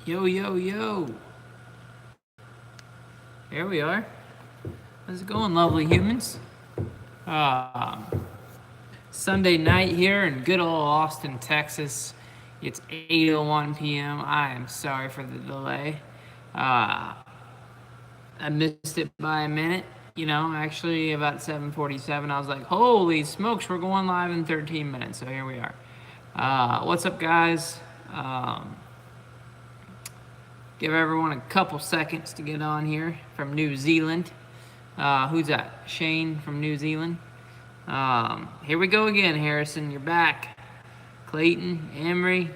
Yo, yo, yo. Here we are. How's it going, lovely humans? Um, Sunday night here in good old Austin, Texas. It's 8:01 p.m. I am sorry for the delay. Uh, I missed it by a minute. Actually about 7:47, I was like, holy smokes, we're going live in 13 minutes. So here we are. What's up, guys? Give everyone a couple seconds to get on here from New Zealand. Who's that? Shane from New Zealand. Here we go again, Harrison. You're back. Clayton, Emery.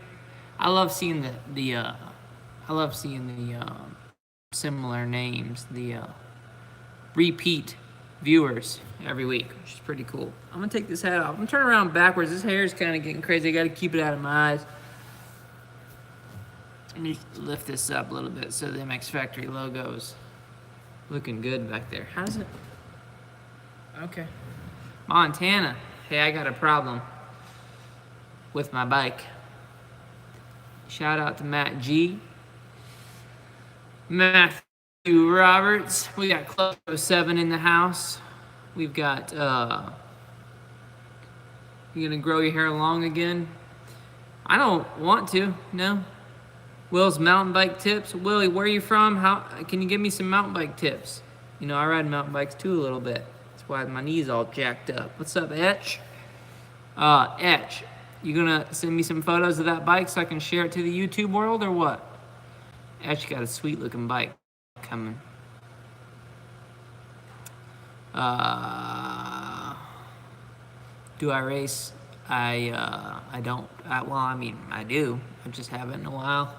I love seeing the similar names, the repeat viewers every week, which is pretty cool. I'm gonna take this hat off. I'm gonna turn around backwards. This hair is kind of getting crazy. I gotta keep it out of my eyes. Let me lift this up a little bit so the MX Factory logo's looking good back there. How does it? Okay. Montana. Hey, I got a problem with my bike. Shout out to Matt G. Matthew Roberts. We got Club 07 in the house. We've got, you gonna grow your hair long again? I don't want to, no. Will's mountain bike tips. Willie, where are you from? How can you give me some mountain bike tips? I ride mountain bikes too a little bit. That's why my knee's all jacked up. What's up, Etch? Etch, you gonna send me some photos of that bike so I can share it to the YouTube world or what? Etch got a sweet looking bike coming. Do I race? I don't. I do. I just haven't in a while.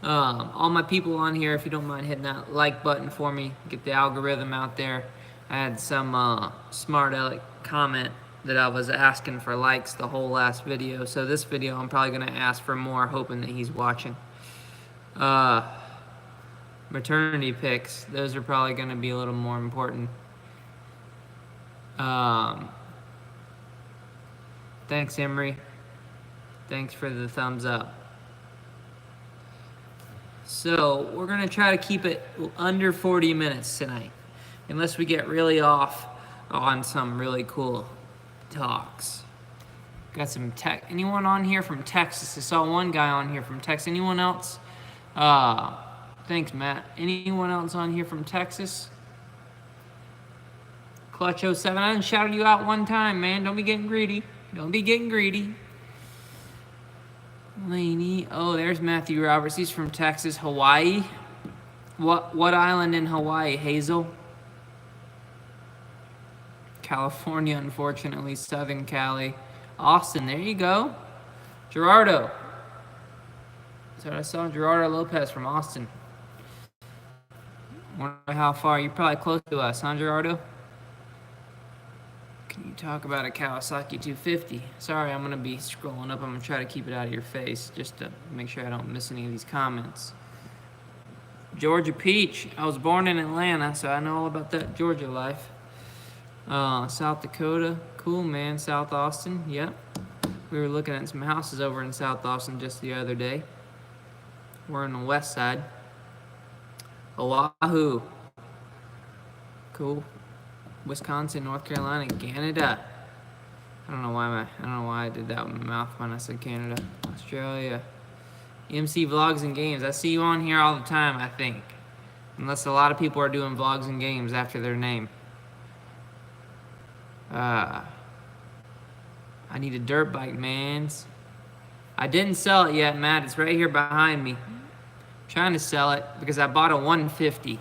All my people on here, if you don't mind hitting that like button for me, get the algorithm out there. I had some smart aleck comment that I was asking for likes the whole last video. So this video, I'm probably going to ask for more, hoping that he's watching. Maternity pics, those are probably going to be a little more important. Thanks, Emery. Thanks for the thumbs up. So we're going to try to keep it under 40 minutes tonight, unless we get really off on some really cool talks. Got some tech. Anyone on here from Texas? I saw one guy on here from Texas. Anyone else? Thanks, Matt. Anyone else on here from Texas? Clutch 07. I didn't shout you out one time, man. Don't be getting greedy. Don't be getting greedy. Laney. Oh, there's Matthew Roberts. He's from Texas. Hawaii. What island in Hawaii? Hazel? California, unfortunately. Southern Cali. Austin, there you go. Gerardo. So I saw Gerardo Lopez from Austin. Wonder how far. You're probably close to us, huh, Gerardo? Can you talk about a Kawasaki 250? Sorry, I'm going to be scrolling up. I'm going to try to keep it out of your face just to make sure I don't miss any of these comments. Georgia Peach. I was born in Atlanta, so I know all about that Georgia life. South Dakota. Cool, man. South Austin. Yep. We were looking at some houses over in South Austin just the other day. We're on the west side. Oahu. Cool. Wisconsin, North Carolina, Canada. I don't know why I did that with my mouth when I said Canada. Australia. MC Vlogs and Games. I see you on here all the time, I think. Unless a lot of people are doing vlogs and games after their name. I need a dirt bike, mans. I didn't sell it yet, Matt. It's right here behind me. I'm trying to sell it because I bought a 150.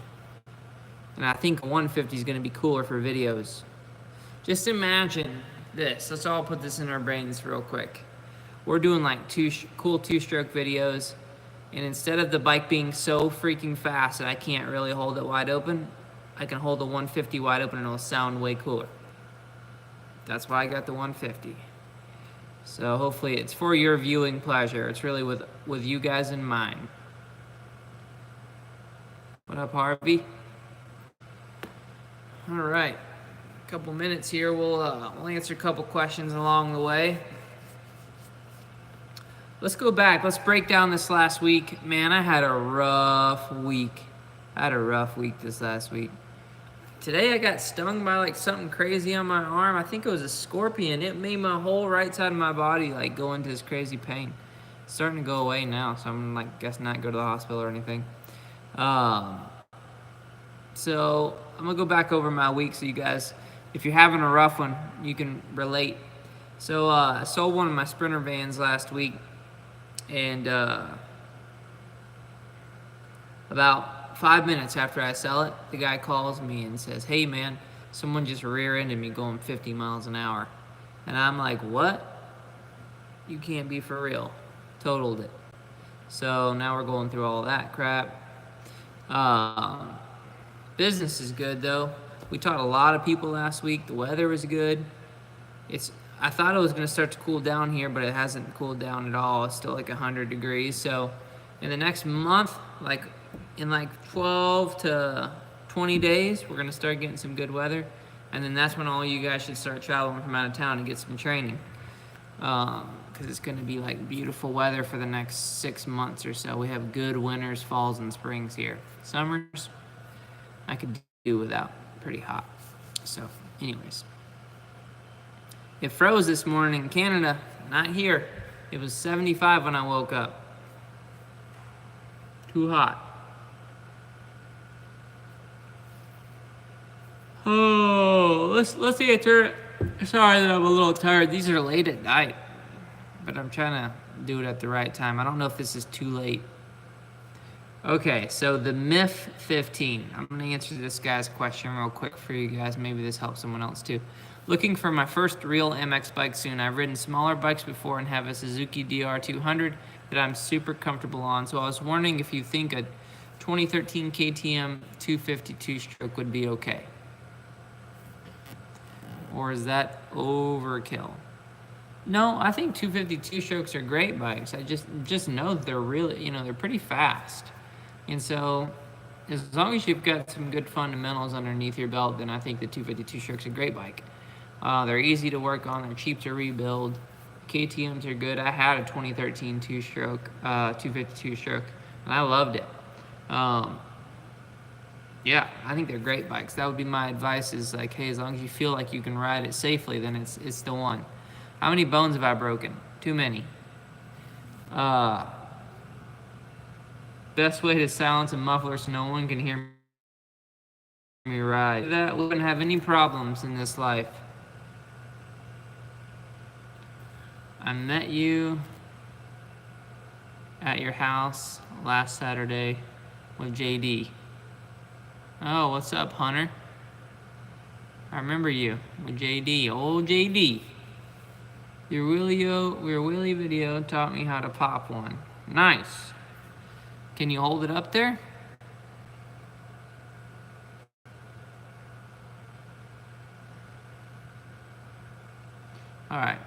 And I think a 150 is going to be cooler for videos. Just imagine this. Let's all put this in our brains real quick. We're doing like cool two-stroke videos. And instead of the bike being so freaking fast that I can't really hold it wide open, I can hold the 150 wide open and it'll sound way cooler. That's why I got the 150. So hopefully it's for your viewing pleasure. It's really with you guys in mind. What up, Harvey? All right, a couple minutes here. We'll answer a couple questions along the way. let's go back. Let's break down this last week. Man, I had a rough week. This last week. Today I got stung by like something crazy on my arm. I think it was a scorpion. It made my whole right side of my body like go into this crazy pain. It's starting to go away now, so I'm like guess not go to the hospital or anything. So I'm gonna go back over my week so you guys, if you're having a rough one, you can relate. So I sold one of my Sprinter vans last week, and about 5 minutes after I sell it, the guy calls me and says, "Hey man, someone just rear-ended me going 50 miles an hour." And I'm like, "What? You can't be for real." Totaled it. So now we're going through all that crap. Business is good though. We taught a lot of people last week. The weather was good. I thought it was going to start to cool down here, but it hasn't cooled down at all. It's still like 100 degrees. So in the next month, like in like 12 to 20 days, we're going to start getting some good weather. And then that's when all you guys should start traveling from out of town and get some training. Because it's going to be like beautiful weather for the next 6 months or so. We have good winters, falls, and springs here. Summers, I could do without. Pretty hot. So, anyways. It froze this morning in Canada. Not here. It was 75 when I woke up. Too hot. Oh, let's get to it. Sorry that I'm a little tired. These are late at night, but I'm trying to do it at the right time. I don't know if this is too late. Okay, so the MIF 15. I'm going to answer this guy's question real quick for you guys. Maybe this helps someone else too. Looking for my first real MX bike soon. I've ridden smaller bikes before and have a Suzuki DR200 that I'm super comfortable on. So I was wondering if you think a 2013 KTM 252 stroke would be okay. Or is that overkill? No, I think 252 strokes are great bikes. I just know that they're really, they're pretty fast. And so as long as you've got some good fundamentals underneath your belt, then I think the 252 stroke's a great bike. They're easy to work on. They're cheap to rebuild. KTMs are good. I had a 2013 252 stroke, and I loved it. Yeah, I think they're great bikes. That would be my advice is like, hey, as long as you feel like you can ride it safely, then it's the one. How many bones have I broken? Too many. Best way to silence a muffler so no one can hear me ride. That we wouldn't have any problems in this life. I met you at your house last Saturday with JD. Oh, what's up, Hunter? I remember you with JD, old JD. Your wheelie video taught me how to pop one. Nice. Can you hold it up there? All right.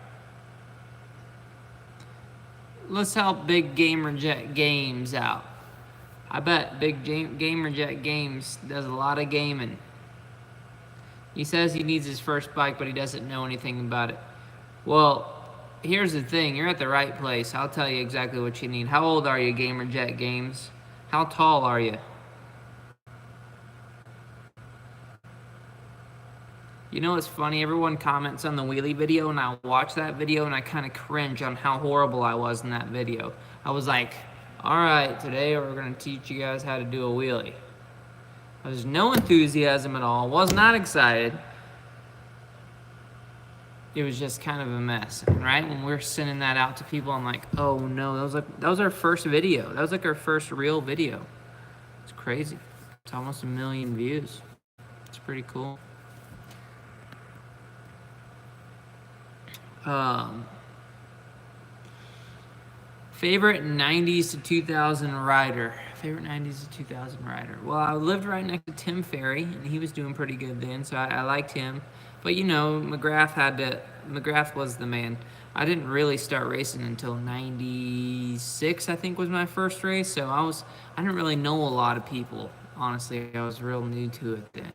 Let's help Big Gamer Jet Games out. I bet Big Gamer Jet Games does a lot of gaming. He says he needs his first bike, but he doesn't know anything about it. Well, here's the thing. You're at the right place. I'll tell you exactly what you need. How old are you, Gamer Jet Games? How tall are you? You know what's funny? Everyone comments on the wheelie video, and I watch that video, and I kind of cringe on how horrible I was in that video. I was like, all right, today we're going to teach you guys how to do a wheelie. There's no enthusiasm at all. Was not excited. It was just kind of a mess. And right when we're sending that out to people, I'm like, oh no, that was our first video. That was like our first real video. It's crazy. It's almost 1 million views. It's pretty cool. Favorite 90s to 2000 rider. Favorite 90s to 2000 rider. Well, I lived right next to Tim Ferry, and he was doing pretty good then, so I liked him. But McGrath was the man. I didn't really start racing until 96, I think was my first race, so I didn't really know a lot of people. Honestly, I was real new to it then.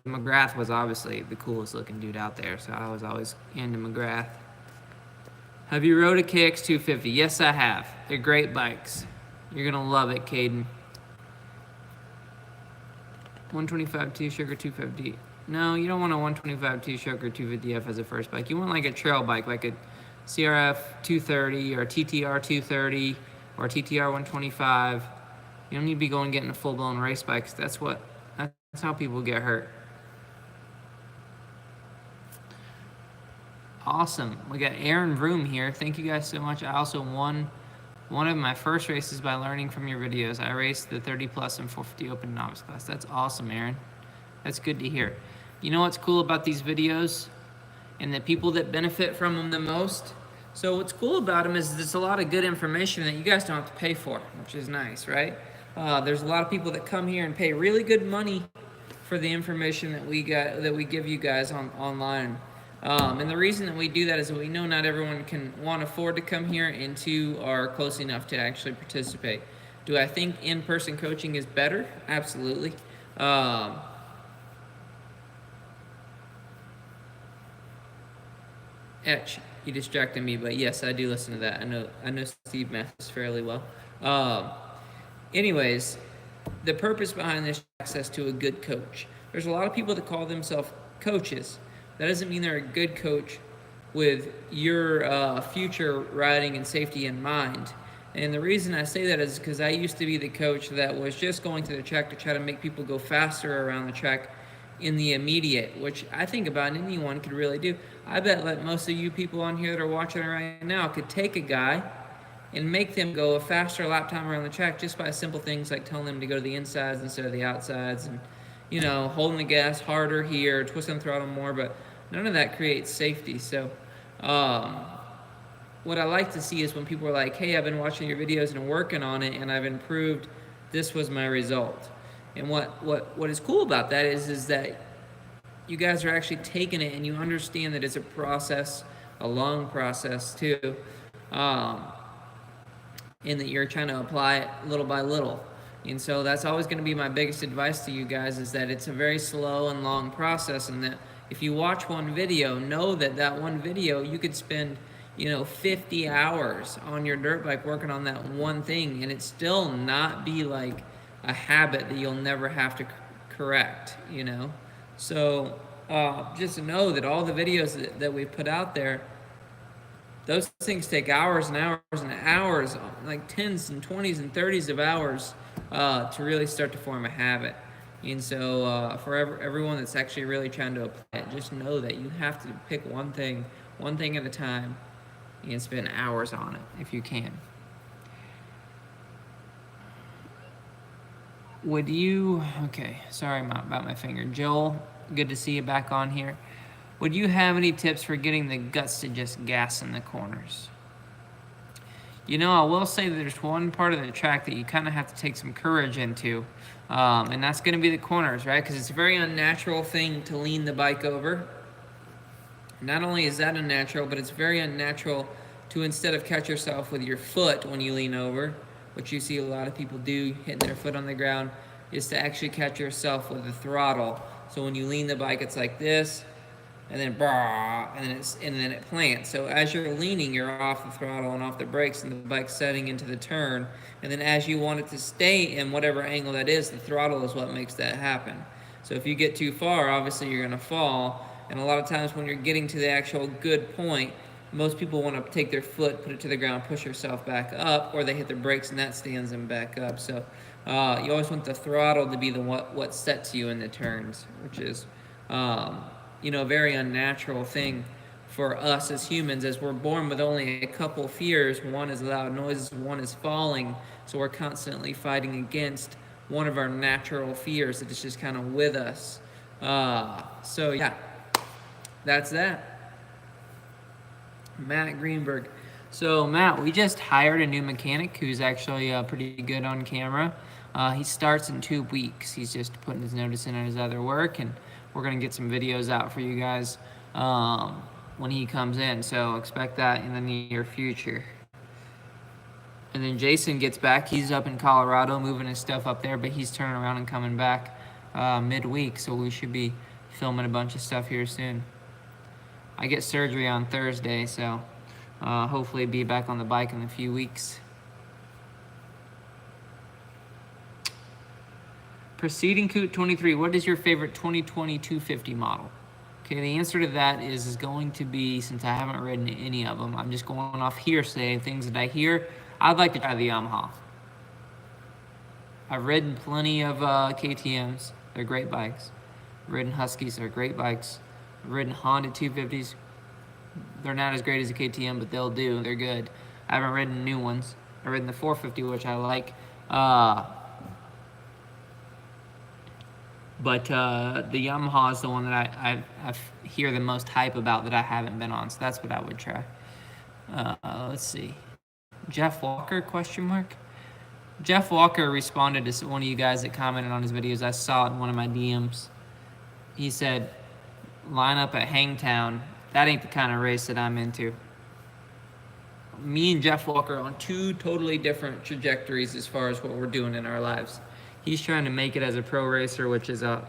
McGrath was obviously the coolest looking dude out there, so I was always into McGrath. Have you rode a KX250? Yes, I have. They're great bikes. You're going to love it, Caden. 125 T-Stroke or 250? No, you don't want a 125 T-Stroke or 250F as a first bike. You want like a trail bike, like a CRF 230 or a TTR 230 or a TTR 125. You don't need to be going getting a full-blown race bike, 'cause that's how people get hurt. Awesome. We got Aaron Vroom here. Thank you guys so much. I also won one of my first races by learning from your videos. I raced the 30 plus and 450 open novice class. That's awesome, Aaron. That's good to hear. You know what's cool about these videos and the people that benefit from them the most? So what's cool about them is there's a lot of good information that you guys don't have to pay for, which is nice, right? There's a lot of people that come here and pay really good money for the information that we give you guys online. And the reason that we do that is that we know not everyone can afford to come here, and two, are close enough to actually participate. Do I think in-person coaching is better? Absolutely. Etch, you distracted me, but yes, I do listen to that. I know Steve Mathis fairly well. Anyways, the purpose behind this is access to a good coach. There's a lot of people that call themselves coaches. That doesn't mean they're a good coach with your future riding and safety in mind. And the reason I say that is because I used to be the coach that was just going to the track to try to make people go faster around the track in the immediate, which I think about anyone could really do. I bet that most of you people on here that are watching right now could take a guy and make them go a faster lap time around the track just by simple things like telling them to go to the insides instead of the outsides, and holding the gas harder here, twisting the throttle more, but none of that creates safety. So what I like to see is when people are like, hey, I've been watching your videos and working on it and I've improved, this was my result. And what is cool about that is that you guys are actually taking it and you understand that it's a process, a long process too, and that you're trying to apply it little by little. And so that's always going to be my biggest advice to you guys, is that it's a very slow and long process, and that if you watch one video, know that one video you could spend 50 hours on your dirt bike working on that one thing, and it still not be like a habit that you'll never have to correct. So just know that all the videos that we've put out there, those things take hours and hours and hours, like 10s and 20s and 30s of hours to really start to form a habit. And so for everyone that's actually really trying to apply it, just know that you have to pick one thing at a time, and spend hours on it if you can. Okay, sorry about my finger. Joel, good to see you back on here. Would you have any tips for getting the guts to just gas in the corners? I will say that there's one part of the track that you kind of have to take some courage into, and that's going to be the corners, right? Because it's a very unnatural thing to lean the bike over. Not only is that unnatural, but it's very unnatural to, instead of catch yourself with your foot when you lean over, which you see a lot of people do, hitting their foot on the ground, is to actually catch yourself with the throttle. So when you lean the bike, it's like this, and then and then it plants. So as you're leaning, you're off the throttle and off the brakes, and the bike's setting into the turn. And then as you want it to stay in whatever angle that is, the throttle is what makes that happen. So if you get too far, obviously you're going to fall. And a lot of times when you're getting to the actual good point, most people want to take their foot, put it to the ground, push yourself back up, or they hit the brakes and that stands them back up. So you always want the throttle to be what sets you in the turns, which is a very unnatural thing for us as humans, as we're born with only a couple fears. One is loud noises, one is falling. So we're constantly fighting against one of our natural fears that is just kind of with us. So yeah, that's that. Matt Greenberg. So Matt, we just hired a new mechanic who's actually pretty good on camera. He starts in 2 weeks. He's just putting his notice in on his other work, and we're going to get some videos out for you guys when he comes in. So expect that in the near future. And then Jason gets back. He's up in Colorado moving his stuff up there, but he's turning around and coming back midweek. So we should be filming a bunch of stuff here soon. I get surgery on Thursday, so Hopefully be back on the bike in a few weeks. Preceding Coot 23, what is your favorite 2020 250 model? Okay, the answer to that is going to be, since I haven't ridden any of them, I'm just going off hearsay, things that I hear. I'd like to try the Yamaha. I've ridden plenty of KTMs. They're great bikes. I've ridden Huskies. They're great bikes. I've ridden Honda 250s. They're not as great as a KTM, but they'll do. They're good. I haven't ridden new ones. I've ridden the 450, which I like. But the Yamaha is the one that I hear the most hype about that I haven't been on. So that's what I would try. Let's see. Jeff Walker, question mark? Jeff Walker responded to one of you guys that commented on his videos. I saw it in one of my DMs. He said, line up at Hangtown. That ain't the kind of race that I'm into. Me and Jeff Walker are on two totally different trajectories as far as what we're doing in our lives. He's trying to make it as a pro racer, which is a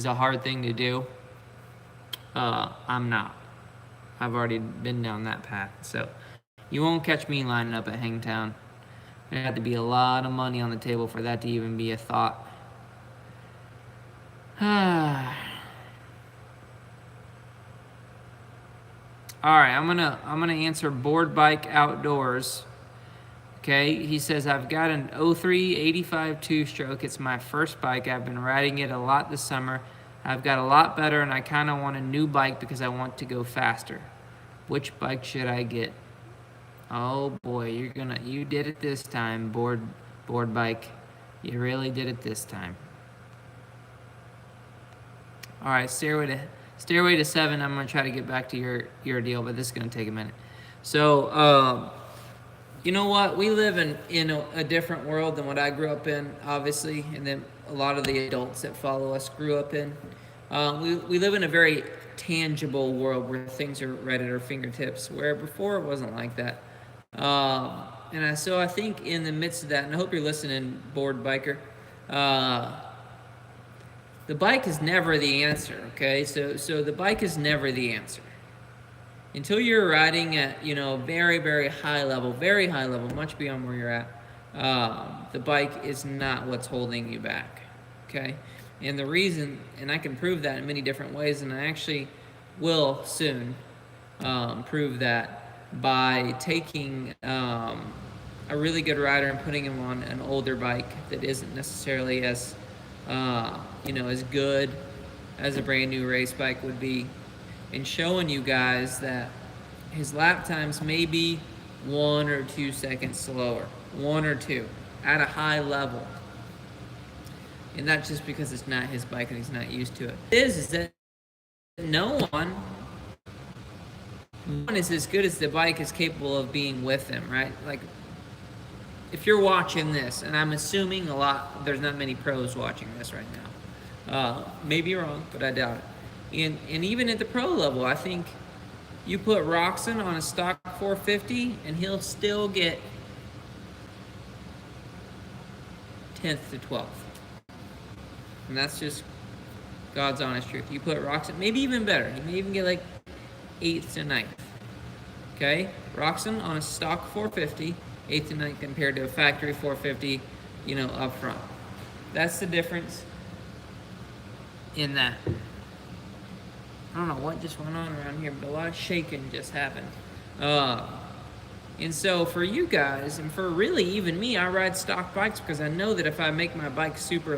hard thing to do. I'm not. I've already been down that path. So you won't catch me lining up at Hangtown. There had to be a lot of money on the table for that to even be a thought. All right, I'm gonna answer Board Bike Outdoors. Okay, he says, I've got an 03 85 two-stroke. It's my first bike. I've been riding it a lot this summer. I've got a lot better, and I kind of want a new bike because I want to go faster. Which bike should I get? Oh boy, you did it this time, board bike. You really did it this time. All right, Stairway to 7. I'm gonna try to get back to your deal, but this is gonna take a minute. So, you know what? We live in a different world than what I grew up in, obviously, and then a lot of the adults that follow us grew up in. We live in a very tangible world where things are right at our fingertips, where before it wasn't like that. So I think in the midst of that, and I hope you're listening, board biker, the bike is never the answer, okay? So the bike is never the answer. Until you're riding at, very, very high level, much beyond where you're at, the bike is not what's holding you back, okay? And the reason, and I can prove that in many different ways, and I actually will soon prove that by taking a really good rider and putting him on an older bike that isn't necessarily as, as good as a brand new race bike would be, and showing you guys that his lap times may be 1 or 2 seconds slower, 1 or 2, at a high level. And that's just because it's not his bike and he's not used to it. It is that no one is as good as the bike is capable of being with him, right? Like, if you're watching this, and I'm assuming there's not many pros watching this right now. Maybe wrong, but I doubt it. And even at the pro level, I think you put Roxon on a stock 450 and he'll still get 10th to 12th. And that's just God's honest truth. You put Roxon, maybe even better. He may even get like 8th to 9th. Okay? Roxon on a stock 450, 8th to 9th compared to a factory 450, up front. That's the difference in that. I don't know what just went on around here, but a lot of shaking just happened. And so for you guys, and for really even me, I ride stock bikes because I know that if I make my bike super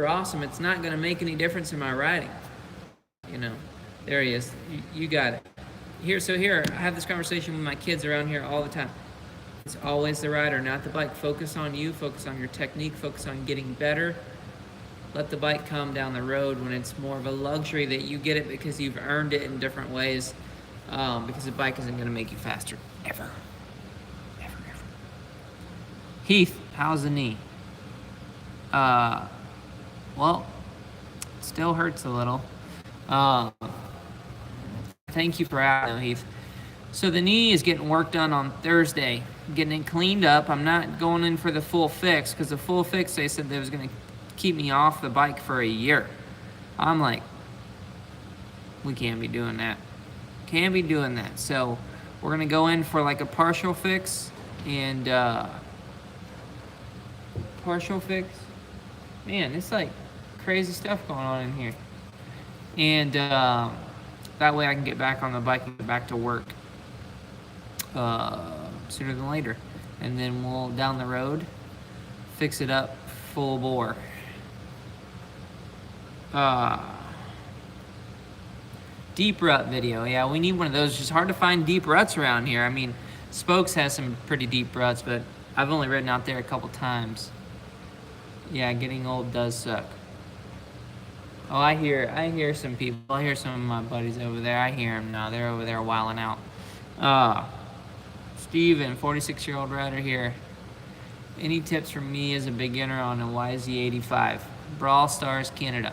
awesome, it's not going to make any difference in my riding. There he is. You got it. Here, I have this conversation with my kids around here all the time. It's always the rider, not the bike. Focus on you, focus on your technique, focus on getting better. Let the bike come down the road when it's more of a luxury that you get it because you've earned it in different ways, because the bike isn't going to make you faster, ever. Heath, how's the knee? Well, it still hurts a little. Thank you for asking, Heath. So the knee is getting work done on Thursday, getting it cleaned up. I'm not going in for the full fix because the full fix, they said they was going to keep me off the bike for a year. I'm like, we can't be doing that. So We're gonna go in for like a partial fix and partial fix. Man, it's like crazy stuff going on in here. And that way I can get back on the bike and get back to work sooner than later. And then we'll, down the road, fix it up full bore. Deep rut video. Yeah, we need one of those. It's just hard to find deep ruts around here. I mean, Spokes has some pretty deep ruts, but I've only ridden out there a couple times. Yeah, getting old does suck. Oh, I hear some people. I hear some of my buddies over there. I hear them now. They're over there wilding out. Steven, 46-year-old rider here. Any tips from me as a beginner on a YZ85? Brawl Stars Canada.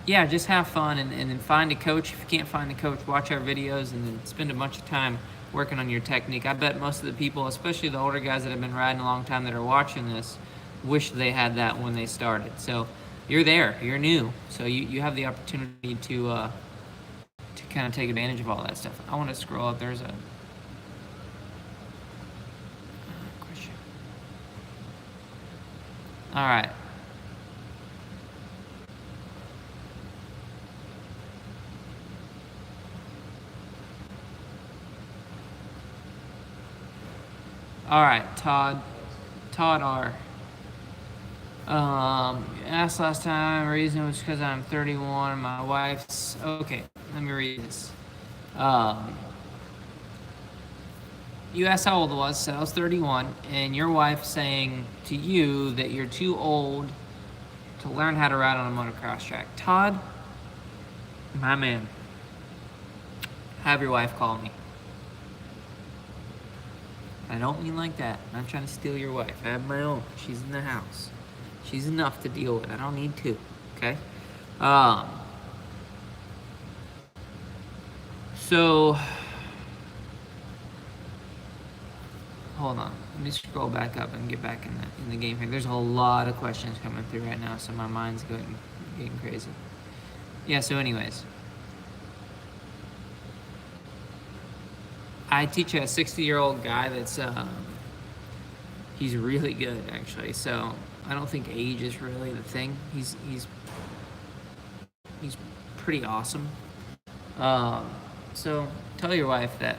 Yeah, just have fun and then find a coach. If you can't find a coach, watch our videos and then spend a bunch of time working on your technique. I bet most of the people, especially the older guys that have been riding a long time that are watching this, wish they had that when they started. So you're there, you're new. So you have the opportunity to kind of take advantage of all that stuff. I want to scroll up. There's a question. All right. All right, Todd R. Asked last time, reason was because I'm 31, my wife's, okay, let me read this. You asked how old I was, said I was 31, and your wife saying to you that you're too old to learn how to ride on a motocross track. Todd, my man, have your wife call me. I don't mean like that. I'm not trying to steal your wife. I have my own. She's in the house. She's enough to deal with. I don't need two. Okay? So, hold on. Let me scroll back up and get back in the game here. There's a lot of questions coming through right now, so my mind's getting crazy. Yeah, so anyways. I teach a 60-year-old guy that's, he's really good, actually. So I don't think age is really the thing. He's pretty awesome. So tell your wife that.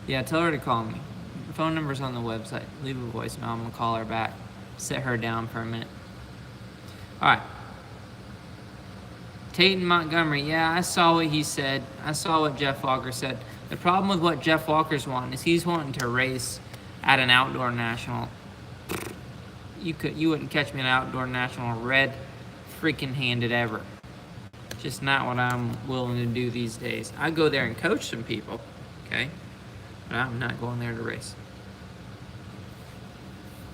Yeah, tell her to call me. Phone number's on the website. Leave a voicemail. I'm gonna call her back. Sit her down for a minute. All right. Tate Montgomery, yeah, I saw what he said. I saw what Jeff Walker said. The problem with what Jeff Walker's wanting is he's wanting to race at an outdoor national. You wouldn't catch me at an outdoor national red freaking handed ever. Just not what I'm willing to do these days. I go there and coach some people, okay? But I'm not going there to race.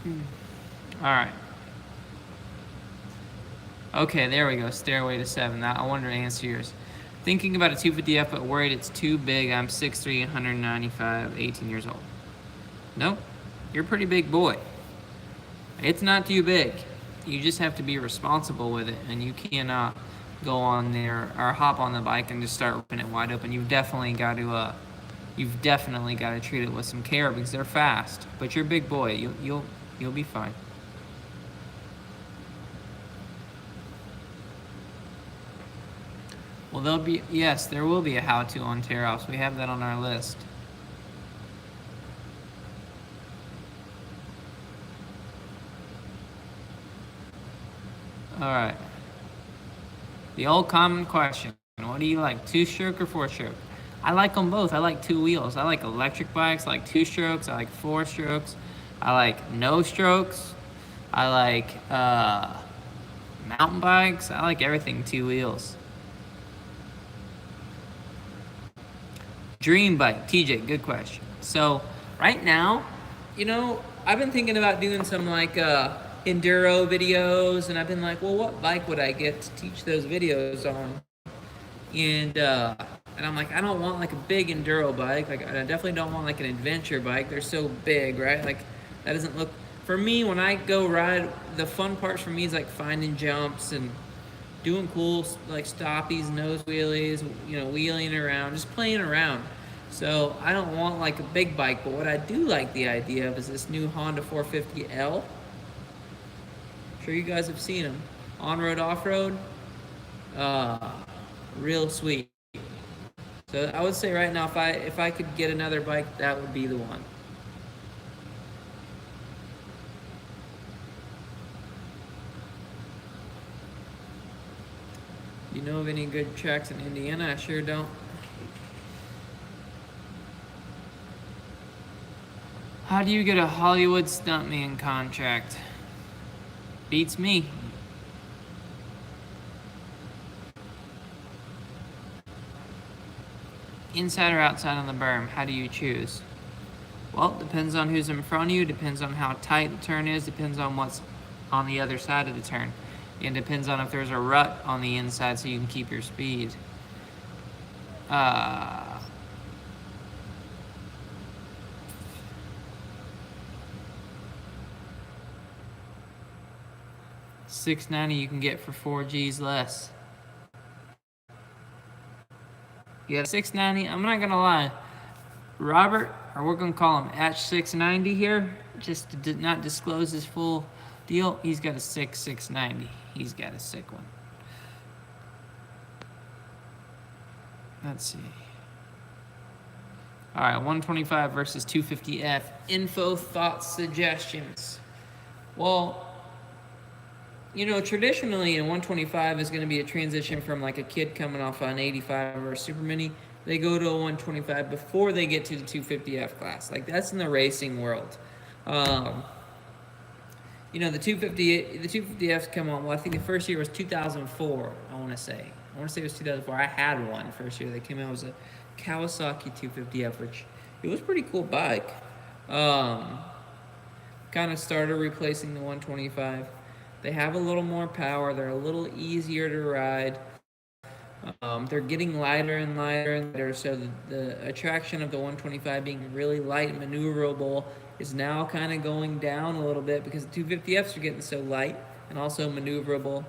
All right. Okay, there we go. Stairway to 7. I wanted to answer yours. Thinking about a 250F, but worried it's too big. I'm 6'3", 195, 18 years old. Nope. You're a pretty big boy. It's not too big. You just have to be responsible with it, and you cannot go on there or hop on the bike and just start ripping it wide open. You've definitely got to treat it with some care because they're fast. But you're a big boy. You'll be fine. Well, there will be a how-to on tear-offs. We have that on our list. All right. The old common question, what do you like, 2-stroke or 4-stroke? I like them both. I like 2 wheels. I like electric bikes. I like 2 strokes. I like 4 strokes. I like no strokes. I like mountain bikes. I like everything 2 wheels. Dream bike, TJ, good question. So right now, I've been thinking about doing some like enduro videos, and I've been like, well, what bike would I get to teach those videos on? And I'm like, I don't want like a big enduro bike. Like I definitely don't want like an adventure bike. They're so big, right? Like that doesn't look, for me, when I go ride, the fun part for me is like finding jumps and doing cool like stoppies, nose wheelies, wheeling around, just playing around. So I don't want like a big bike, but what I do like the idea of is this new Honda 450L. I'm sure you guys have seen them. On-road, off-road, uh, real sweet. So I would say right now, if I could get another bike, that would be the one. You know of any good tracks in Indiana? I sure don't. How do you get a Hollywood stuntman contract? Beats me. Inside or outside on the berm, how do you choose? Well, it depends on who's in front of you, depends on how tight the turn is, depends on what's on the other side of the turn. And depends on if there's a rut on the inside so you can keep your speed. 690 you can get for 4 G's less. You got 690. I'm not gonna lie, Robert, or we're gonna call him H690 here, just to not disclose his full deal. He's got a 690. He's got a sick one. Let's see. All right, 125 versus 250F. Info, thoughts, suggestions. Well, traditionally a 125 is going to be a transition from like a kid coming off an 85 or a Super Mini. They go to a 125 before they get to the 250F class. Like that's in the racing world. The 250Fs come on. Well, I think the first year was 2004. I want to say it was 2004. I had one first year that came out. It was a Kawasaki 250F, which it was a pretty cool bike. Kind of started replacing the 125. They have a little more power. They're a little easier to ride. They're getting lighter and lighter and lighter, so the attraction of the 125 being really light and maneuverable is now kind of going down a little bit because the 250Fs are getting so light and also maneuverable.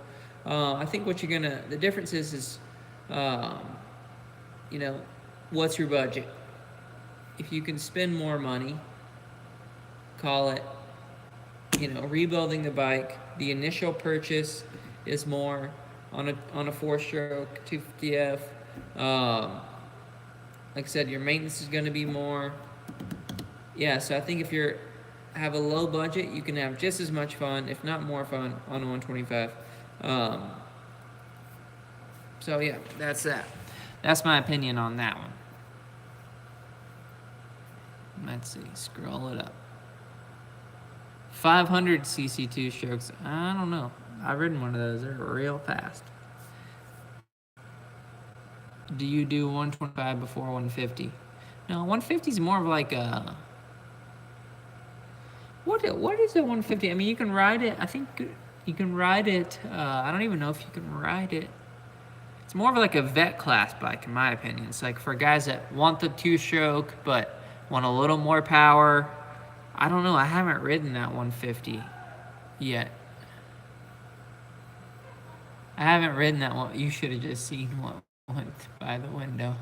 I think the difference is what's your budget? If you can spend more money, call it, rebuilding the bike. The initial purchase is more on a 4-stroke 250F. Like I said, your maintenance is going to be more. Yeah, so I think if you have a low budget, you can have just as much fun, if not more fun, on a 125. So yeah, that's that. That's my opinion on that one. Let's see, scroll it up. 500cc 2-strokes. I don't know. I've ridden one of those. They're real fast. Do you do 125 before 150? No, 150 is more of like a... What is a 150? I mean, you can ride it. I think you can ride it. I don't even know if you can ride it. It's more of like a vet class bike, in my opinion. It's like for guys that want the 2-stroke, but want a little more power. I don't know. I haven't ridden that 150 yet. I haven't ridden that one. You should have just seen what went by the window.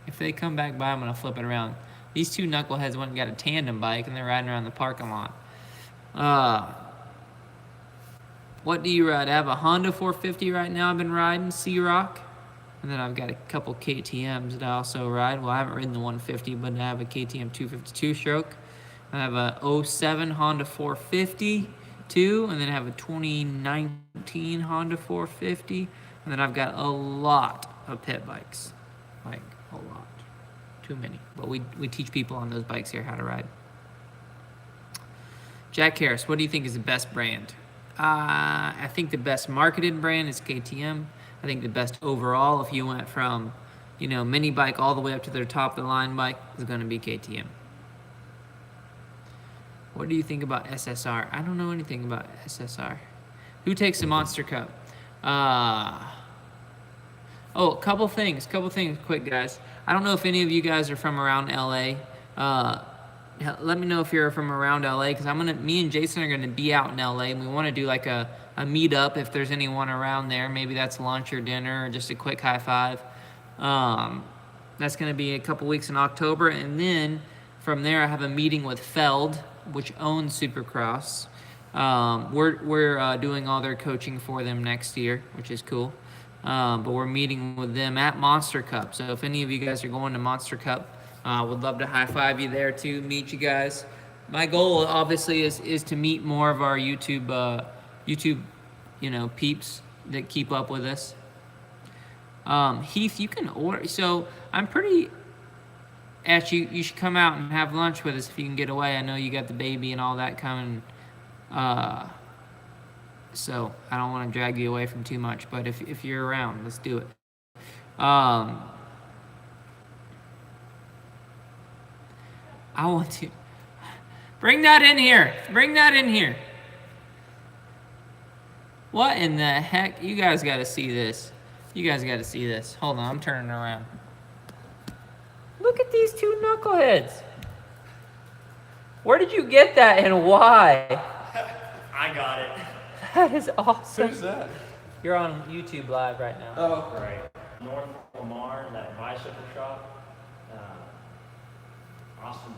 If they come back by, I'm going to flip it around. These two knuckleheads went and got a tandem bike, and they're riding around the parking lot. What do you ride? I have a Honda 450 right now I've been riding, C-Rock. And then I've got a couple KTMs that I also ride. Well, I haven't ridden the 150, but I have a KTM 252 stroke. I have a 07 Honda 450 too, and then I have a 2019 Honda 450, and then I've got a lot of pit bikes, like a lot, too many. But we teach people on those bikes here how to ride. Jack Harris, what do you think is the best brand? I think the best marketed brand is KTM. I think the best overall, if you went from, mini bike all the way up to their top of the line bike, is going to be KTM. What do you think about SSR? I don't know anything about SSR. Who takes the Monster Cup? A couple things quick, guys. I don't know if any of you guys are from around LA. let me know if you're from around LA, because me and Jason are gonna be out in LA, and we want to do like a meetup if there's anyone around there. Maybe that's lunch or dinner or just a quick high five. That's gonna be a couple weeks in October, and then from there I have a meeting with Feld, which owns Supercross. We're doing all their coaching for them next year, which is cool. But we're meeting with them at Monster Cup. So if any of you guys are going to Monster Cup, would love to high five you there too, meet you guys. My goal obviously is to meet more of our YouTube, peeps that keep up with us. Heath, you can order. So I'm pretty. Actually, you should come out and have lunch with us if you can get away. I know you got the baby and all that coming. So I don't want to drag you away from too much, but if you're around, let's do it. I want to bring that in here. Bring that in here. What in the heck? You guys got to see this. You guys got to see this. Hold on, I'm turning around. Look at these two knuckleheads. Where did you get that and why? I got it. That is awesome. Who's that? You're on YouTube Live right now. Oh. Right. North Lamar, that bicycle shop. Austin,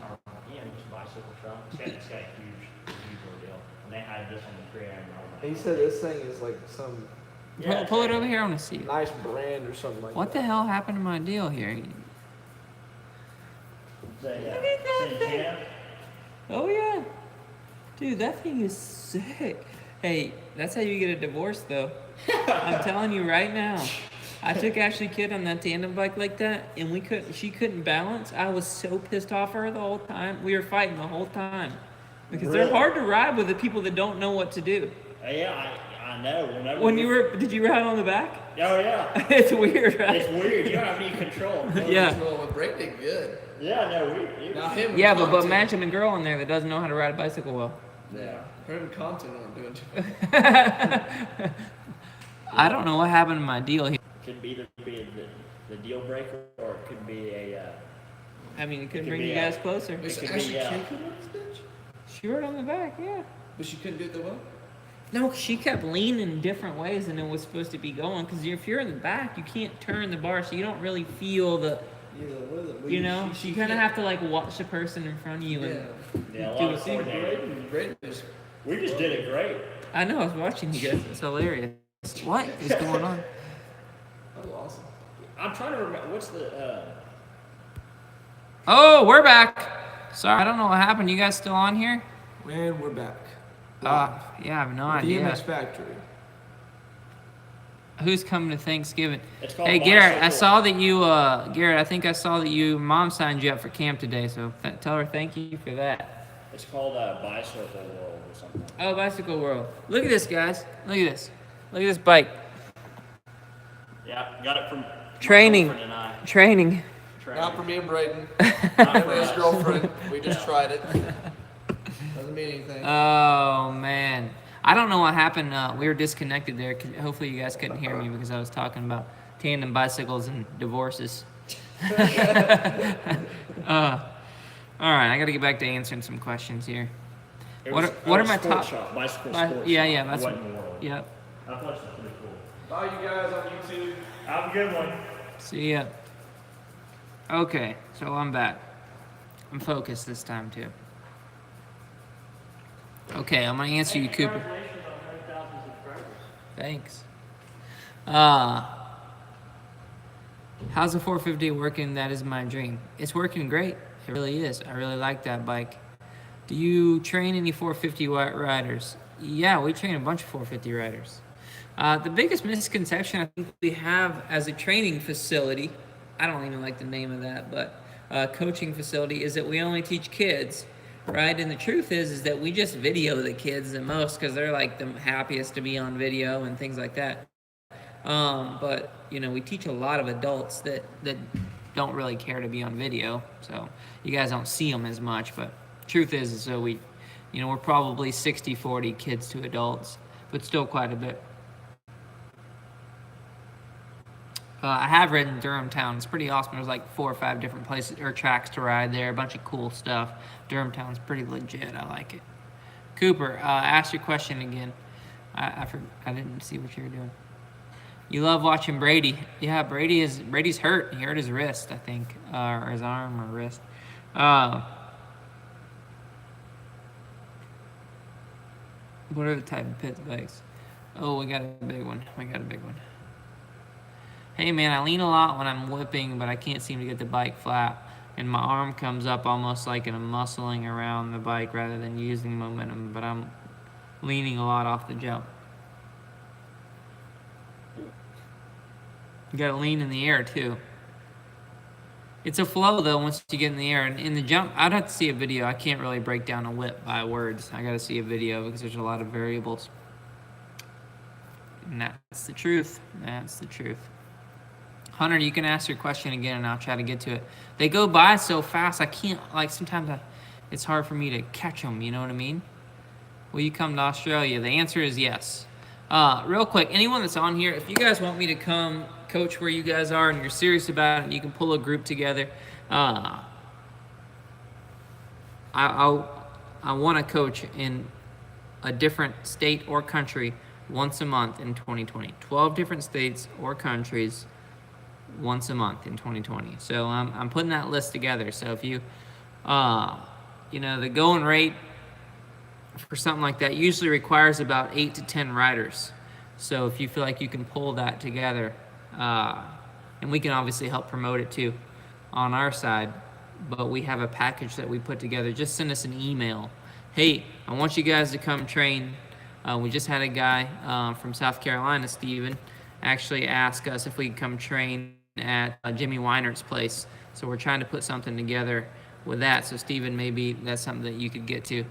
just bicycle shop. It's got a huge ordeal. And they had this on the pre-iron. He said this thing is like some Pull it over here. I want to see it. nice brand or something like What that. the hell happened to my deal here? Look at that thing. Oh yeah, dude, that thing is sick. Hey, that's how you get a divorce, though. I'm telling you right now. I took Ashley Kidd on that tandem bike like that, and she couldn't balance. I was so pissed off at her the whole time. We were fighting the whole time because they're hard to ride with the people that don't know what to do. Yeah, I know. Did you ride on the back? Oh yeah. It's weird, right? It's weird. You don't have any control. Yeah. Control with breaking good. Yeah, no, Now him and Yeah, but Compton. imagine a girl in there that doesn't know how to ride a bicycle well. Yeah. Him and Compton aren't doing too I don't know what happened to my deal here. Could either be the deal breaker, or it could be a. I mean, it could could bring be you a- guys closer. Is could Ashley be, Kidd couldn't ride this bitch? She rode on the back, yeah. But she couldn't do it the well? No, she kept leaning different ways than it was supposed to be going. Because if you're in the back, you can't turn the bar, so you don't really feel the. Yeah, You kind of have to like watch the person in front of you. Yeah. Yeah, a Do lot a of scene. coordinating. We just did it great. I know, I was watching you guys. It's hilarious. What is going on? That was awesome. I'm trying to remember what's the. Oh, we're back. Sorry, I don't know what happened. You guys still on here? Man, we're back. Yeah, I have no idea. DMX Factory. Who's coming to Thanksgiving? It's called Hey, Garrett, I Bicycle. saw that you, Garrett, I think I saw that mom signed you up for camp today, so tell her thank you for that. It's called Bicycle World or something. Oh, Bicycle World. Look at this, guys. Look at this. Look at this bike. Yeah, got it from Training. my girlfriend and I. Training. Not for me and Brayden. Not Not for for his us. girlfriend. We just tried it. Doesn't mean anything. Oh, man. I don't know what happened. We were disconnected there. Hopefully you guys couldn't hear me because I was talking about tandem bicycles and divorces. All right, I got to get back to answering some questions here. It What was- are oh, my sports top- shop, bicycle Bi- sports yeah, shop. yeah, that's What what- in the world? Yep. I thought it was pretty cool. Bye, you guys on YouTube. Have a good one. See ya. Okay, so I'm back. I'm focused this time too. Okay, I'm gonna answer you, Cooper. Congratulations on 100,000 subscribers. Thanks. How's the 450 working? That is my dream. It's working great. It really is. I really like that bike. Do you train any 450 riders? Yeah, we train a bunch of 450 riders. The biggest misconception I think we have as a training facility, I don't even like the name of that, but coaching facility, is that we only teach kids, right? And the truth is that we just video the kids the most because they're like the happiest to be on video and things like that. But we teach a lot of adults that don't really care to be on video, so you guys don't see them as much. But truth is so we're probably 60-40 kids to adults, but still quite a bit. I have ridden Durham Town. It's pretty awesome. There's like 4 or 5 different places or tracks to ride there. A bunch of cool stuff. Durham Town's pretty legit. I like it. Cooper, ask your question again. I didn't see what you were doing. You love watching Brady. Yeah, Brady's hurt. He hurt his wrist, I think, or his arm or wrist. What are the type of pit bikes? Oh, we got a big one. Hey man, I lean a lot when I'm whipping, but I can't seem to get the bike flat, and my arm comes up almost like I'm muscling around the bike rather than using momentum, but I'm leaning a lot off the jump. You gotta lean in the air too. It's a flow though once you get in the air. And in the jump, I'd have to see a video. I can't really break down a whip by words. I gotta see a video because there's a lot of variables. And that's the truth. Hunter, you can ask your question again and I'll try to get to it. They go by so fast, I can't, like sometimes it's hard for me to catch them, you know what I mean? Will you come to Australia? The answer is yes. Real quick, anyone that's on here, if you guys want me to come coach where you guys are and you're serious about it, you can pull a group together. I want to coach in a different state or country once a month in 2020. 12 different states or countries once a month in 2020. So I'm putting that list together. So if you, the going rate for something like that usually requires about 8 to 10 riders. So if you feel like you can pull that together, and we can obviously help promote it too on our side, but we have a package that we put together. Just send us an email. Hey, I want you guys to come train. We just had a guy from South Carolina, Steven, actually ask us if we could come train at Jimmy Weinert's place. So we're trying to put something together with that. So Steven, maybe that's something that you could get to.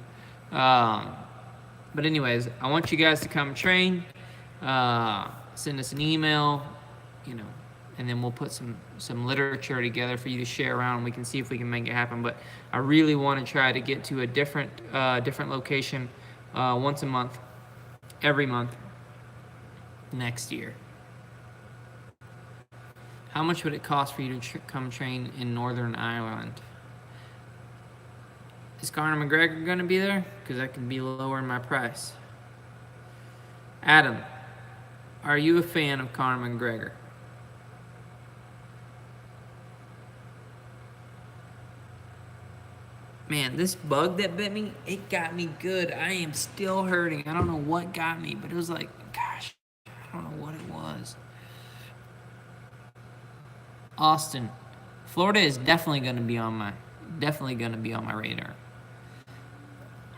But anyways, I want you guys to come train. Send us an email, and then we'll put some literature together for you to share around. We can see if we can make it happen. But I really want to try to get to a different location once a month, every month next year. How much would it cost for you to come train in Northern Ireland? Is Conor McGregor going to be there? Because that could be lowering my price. Adam, are you a fan of Conor McGregor? Man, this bug that bit me, it got me good. I am still hurting. I don't know what got me, but it was like, gosh, I don't know what it was. Austin, Florida is definitely going to be on my radar.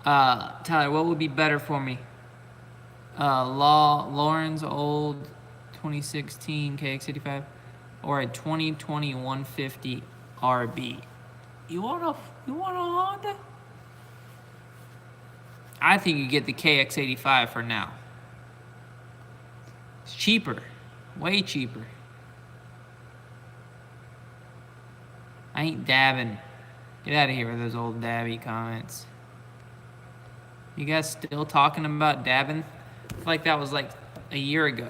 Tyler, what would be better for me? Lauren's old 2016 KX85 or a 2020 150 RB? You want a Honda? I think you get the KX85 for now. It's cheaper, way cheaper. I ain't dabbing. Get out of here with those old dabby comments. You guys still talking about dabbing? I feel like that was like a year ago.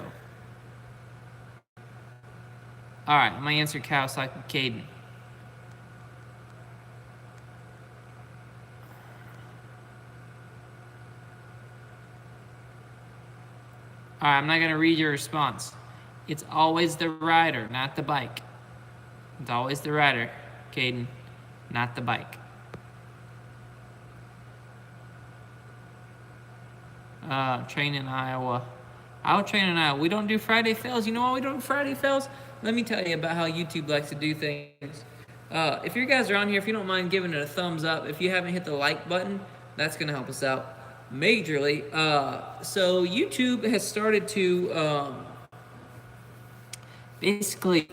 Alright, I'm gonna answer Kawasaki Caden. Alright, I'm not gonna read your response. It's always the rider, not the bike. It's always the rider, Caden, not the bike. Train in Iowa. I'll train in Iowa. We don't do Friday fails. You know why we don't do Friday fails? Let me tell you about how YouTube likes to do things. If you guys are on here, if you don't mind giving it a thumbs up, if you haven't hit the like button, that's going to help us out majorly. So YouTube has started to basically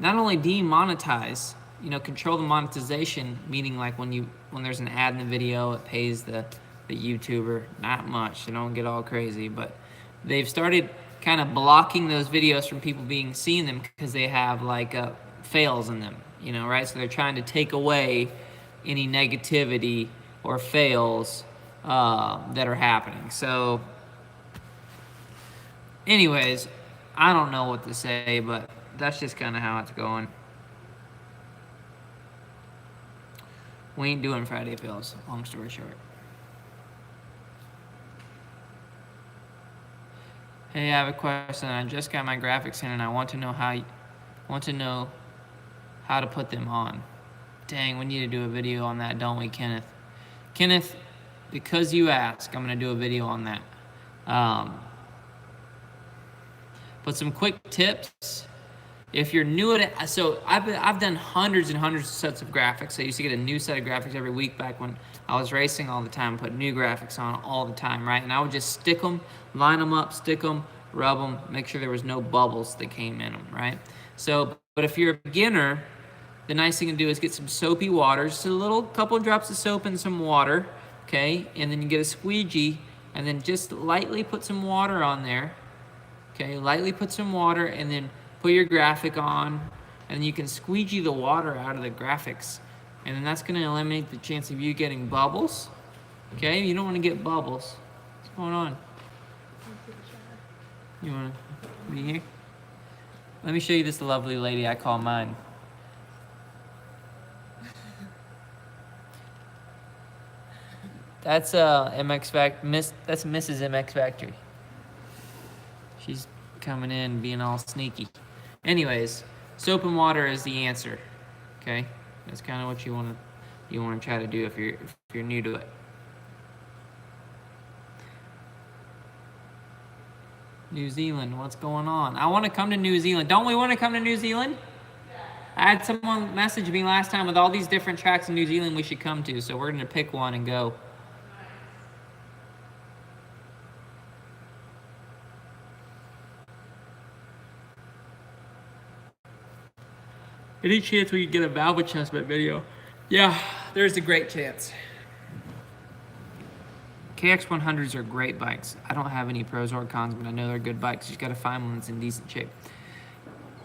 not only demonetize, control the monetization, meaning like when there's an ad in the video, it pays the YouTuber, not much, they don't get all crazy, but they've started kind of blocking those videos from people seeing them because they have like fails in them, right? So they're trying to take away any negativity or fails that are happening. So anyways, I don't know what to say, but that's just kind of how it's going. We ain't doing Friday pills, long story short. Hey, I have a question. I just got my graphics in and I want to know how to put them on. Dang, we need to do a video on that, don't we, Kenneth? Kenneth, because you asked, I'm going to do a video on that. But some quick tips. If you're new at it, so I've done hundreds and hundreds of sets of graphics. I used to get a new set of graphics every week back when I was racing all the time, put new graphics on all the time, right? And I would just stick them, line them up, stick them, rub them, make sure there was no bubbles that came in them, right? So, but if you're a beginner, the nice thing to do is get some soapy water, just a little couple of drops of soap and some water, okay? And then you get a squeegee, and then just lightly put some water on there, okay? Lightly put some water, and then put your graphic on, and you can squeegee the water out of the graphics. And then that's gonna eliminate the chance of you getting bubbles, okay? You don't wanna get bubbles. What's going on? You wanna be here? Let me show you this lovely lady I call mine. That's that's Mrs. MX Factory. She's coming in being all sneaky. Anyways, soap and water is the answer. Okay? That's kind of what you want to try to do if you're new to it. New Zealand, what's going on? I want to come to New Zealand. Don't we want to come to New Zealand? I had someone message me last time with all these different tracks in New Zealand we should come to, so we're going to pick one and go. Any chance we could get a valve adjustment video? Yeah, there's a great chance. KX100s are great bikes. I don't have any pros or cons, but I know they're good bikes. You just gotta find one that's in decent shape.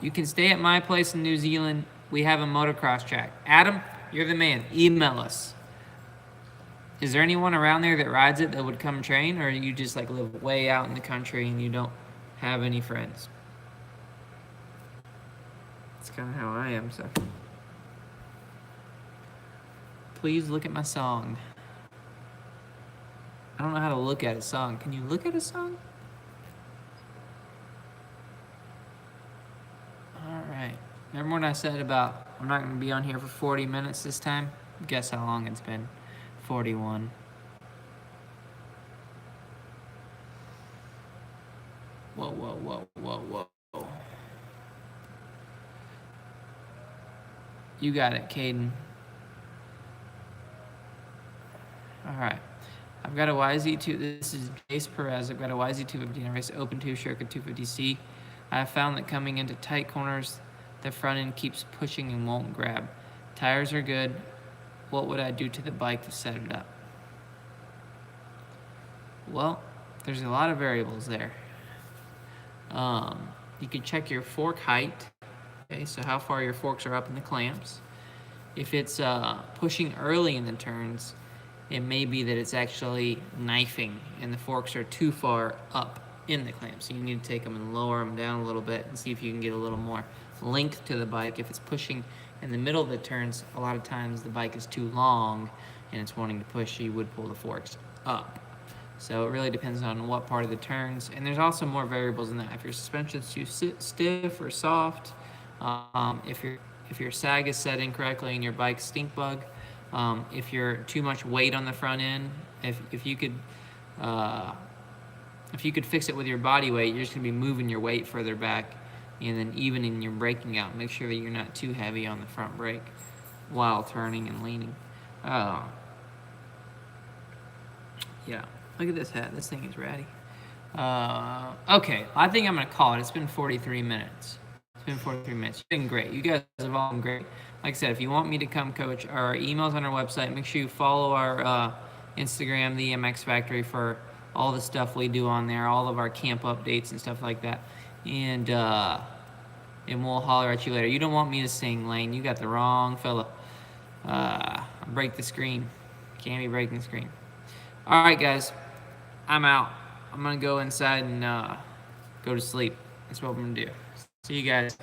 You can stay at my place in New Zealand. We have a motocross track. Adam, you're the man. Email us. Is there anyone around there that rides it that would come train, or you just like live way out in the country and you don't have any friends? That's kind of how I am, so. Please look at my song. I don't know how to look at a song. Can you look at a song? All right. Remember when I said about I'm not going to be on here for 40 minutes this time? Guess how long it's been? 41. Whoa, whoa, whoa, whoa, whoa. You got it, Caden. All right. I've got a YZ2. This is Jace Perez. I've got a YZ250 race open to Sherka 250C. I have found that coming into tight corners, the front end keeps pushing and won't grab. Tires are good. What would I do to the bike to set it up? Well, there's a lot of variables there. You can check your fork height. Okay, so how far your forks are up in the clamps. If it's pushing early in the turns, it may be that it's actually knifing and the forks are too far up in the clamps. So you need to take them and lower them down a little bit and see if you can get a little more length to the bike. If it's pushing in the middle of the turns, a lot of times the bike is too long and it's wanting to push, you would pull the forks up. So it really depends on what part of the turns. And there's also more variables in that. If your suspension's too stiff or soft, if your sag is set incorrectly and your bike's stink bug, if you're too much weight on the front end, if you could fix it with your body weight, you're just gonna be moving your weight further back, and then evening your braking out. Make sure that you're not too heavy on the front brake while turning and leaning. Yeah, look at this hat. This thing is ratty. Okay, I think I'm gonna call it. It's been 43 minutes. It's been 43 minutes. It's been great. You guys have all been great. Like I said, if you want me to come coach, our email's on our website. Make sure you follow our Instagram, the MX Factory, for all the stuff we do on there, all of our camp updates and stuff like that. And we'll holler at you later. You don't want me to sing, Lane. You got the wrong fella. Break the screen. Can't be breaking the screen. All right, guys. I'm out. I'm going to go inside and go to sleep. That's what I'm going to do. See you guys.